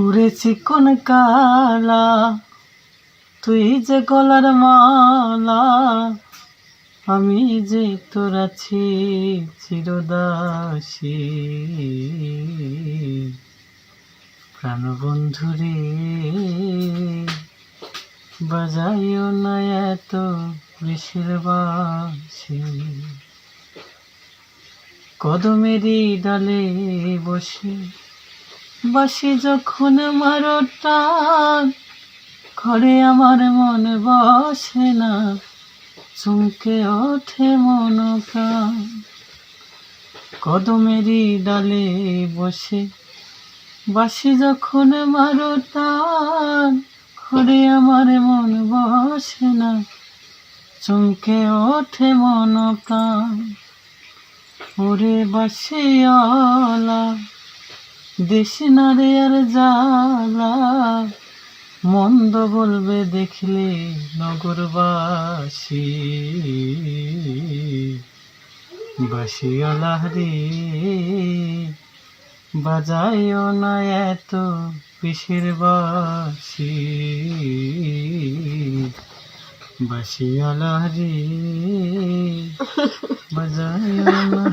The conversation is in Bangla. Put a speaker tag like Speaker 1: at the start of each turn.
Speaker 1: উড়েছি কোন কালা, তুই যে গলার মালা, আমি যে তোর আছি চিরদাসী। প্রাণবন্ধুরে বাজাইও না এত বিষের বাঁশি। কদমেরই ডালে বসে বাসি যখন মারো টান, ঘরে আমার মন বসে না, চমকে ওঠে মন প্রাণ। কদমেরই ডালে বসে বাসি যখন মারো টান, ঘরে আমার মন বসে না, চমকে ওঠে মন প্রাণ। ওরে বাসিওয়ালা দেশ না রে আর জ্বালা, মন্দ বলবে দেখলে নগরবাসী। বাসিওয়ালা রে বাজাইও না এত বিষের বাঁশি। বাসিওয়ালা রে বাজাইও না।